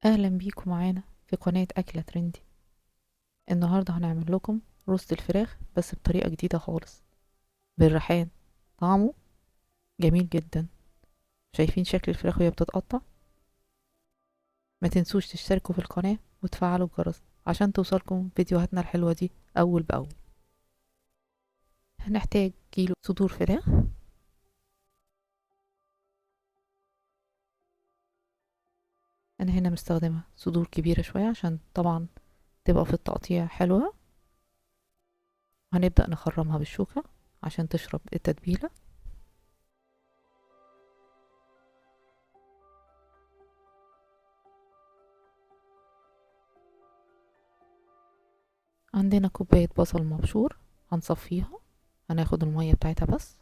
اهلا بيكم معانا في قناة اكلة ترندي. النهاردة هنعمل لكم روست الفراخ بس بطريقة جديدة خالص بالريحان. طعمه جميل جدا. شايفين شكل الفراخ وهي بتتقطع؟ ما تنسوش تشتركوا في القناة وتفعلوا الجرس عشان توصلكم فيديوهاتنا الحلوة دي اول باول. هنحتاج كيلو صدور فراخ. انا هنا مستخدمة صدور كبيرة شوية عشان طبعا تبقى في التقطيع حلوة. هنبدأ نخرمها بالشوكة عشان تشرب التتبيلة. عندنا كوباية بصل مبشور، هنصفيها، هناخد المية بتاعتها بس.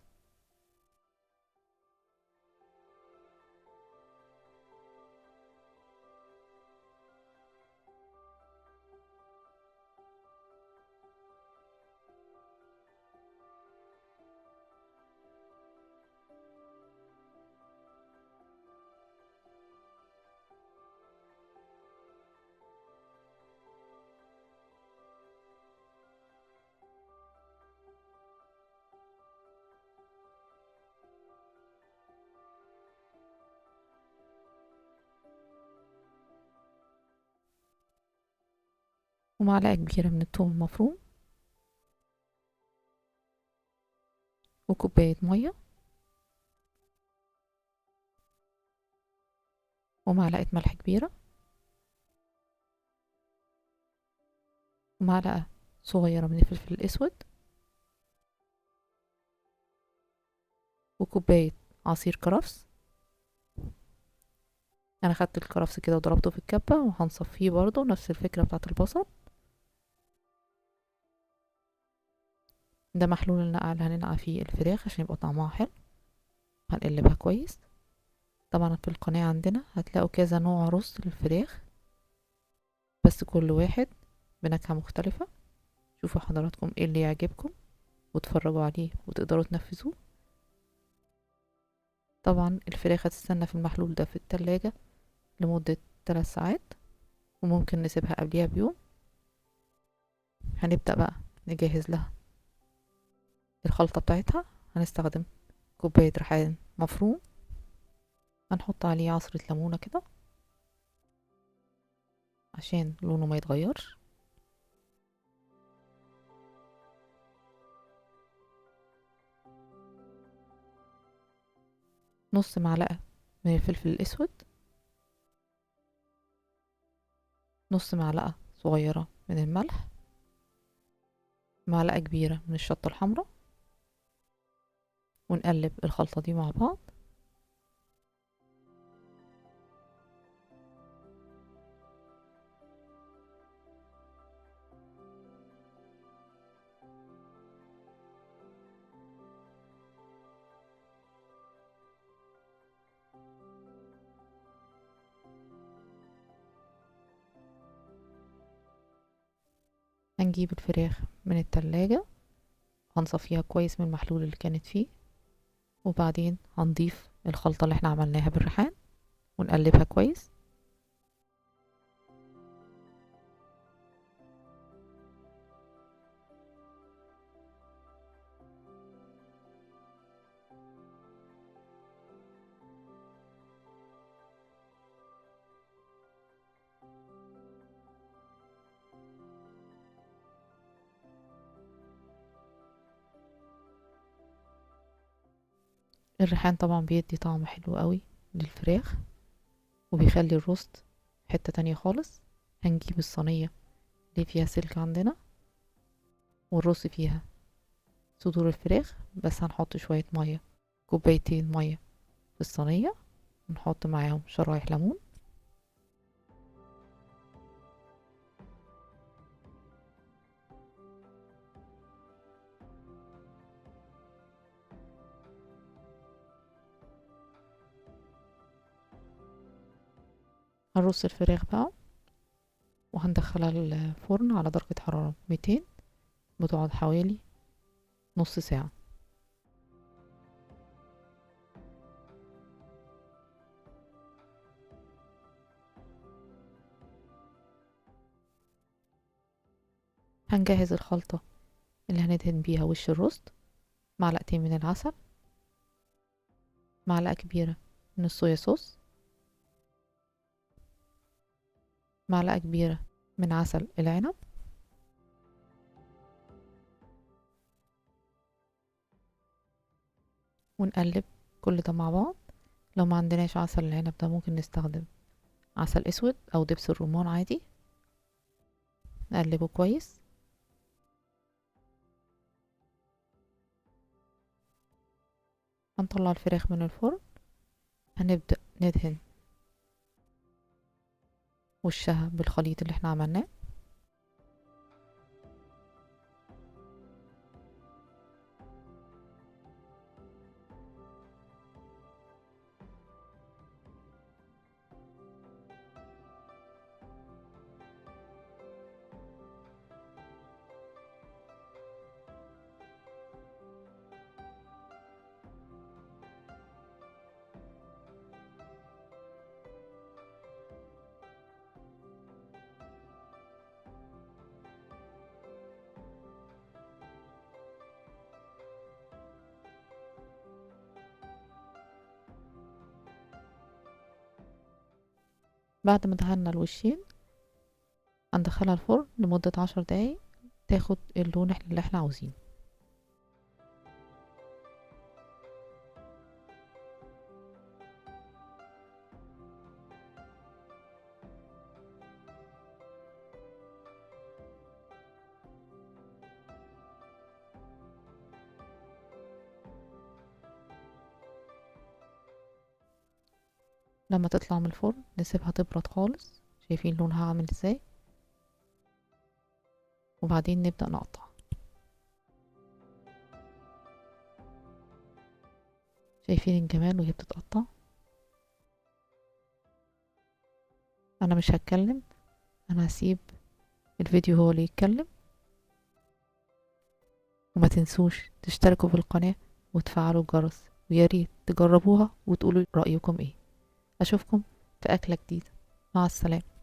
ومعلقة كبيرة من الثوم المفروم، وكوباية مية، ومعلقة ملح كبيرة، ومعلقة صغيرة من الفلفل الأسود، وكوباية عصير كرفس. أنا خدت الكرفس كده وضربته في الكبة وهنصفيه برضو نفس الفكرة بتاعة البصل. ده محلول النقع اللي هننقع فيه الفراخ عشان يبقى طعمها حلو. هنقلبها كويس. طبعا في القناة عندنا هتلاقوا كذا نوع رز للفراخ، بس كل واحد بنكهة مختلفة. شوفوا حضراتكم ايه اللي يعجبكم وتفرجوا عليه وتقدروا تنفذوه. طبعا الفراخ هتستنى في المحلول ده في التلاجة لمدة 3 ساعات، وممكن نسيبها قبليها بيوم. هنبدأ بقى نجهز لها الخلطة بتاعتها. هنستخدم كوباية ريحان مفروم، هنحط عليه عصرة ليمونة كده عشان لونه ما يتغيرش. نص معلقة من الفلفل الأسود، نص معلقة صغيرة من الملح، معلقة كبيرة من الشطة الحمراء، ونقلب الخلطة دي مع بعض. هنجيب الفراخ من التلاجة، هنصفيها كويس من المحلول اللي كانت فيه، وبعدين هنضيف الخلطة اللي احنا عملناها بالريحان ونقلبها كويس. الريحان طبعا بيدي طعم حلو قوي للفراخ وبيخلي الروست حتة تانية خالص. هنجيب الصينية اللي فيها سلك عندنا ونرص فيها صدور الفراخ، بس هنحط شوية مية، كوبايتين مية في الصينية، ونحط معاهم شرايح ليمون. هنرص الفراخ بقى وهندخلها الفرن على درجة حرارة 200، بتقعد حوالي نص ساعة. هنجهز الخلطة اللي هندهن بيها وش الروست. معلقتين من العسل، معلقة كبيرة من الصويا صوص، معلقة كبيرة من عسل العنب، ونقلب كل ده مع بعض. لو ما عندناش عسل العنب ده ممكن نستخدم عسل اسود او دبس الرمان عادي. نقلبه كويس. هنطلع الفراخ من الفرن، هنبدأ ندهن وشها بالخليط اللي احنا عملناه. بعد ما دهنا الوشين هندخلها الفرن لمدة 10 دقايق تاخد اللون اللي احنا عاوزينه. لما تطلع من الفرن نسيبها تبرد خالص. شايفين لونها عامل ازاي؟ وبعدين نبدأ نقطع. شايفين الجمال وهي بتتقطع؟ انا مش هتكلم، انا هسيب الفيديو هو اللي يتكلم. وما تنسوش تشتركوا في القناة وتفعلوا الجرس، ويا ريت تجربوها وتقولوا رأيكم ايه. اشوفكم في اكلة جديدة. مع السلامة.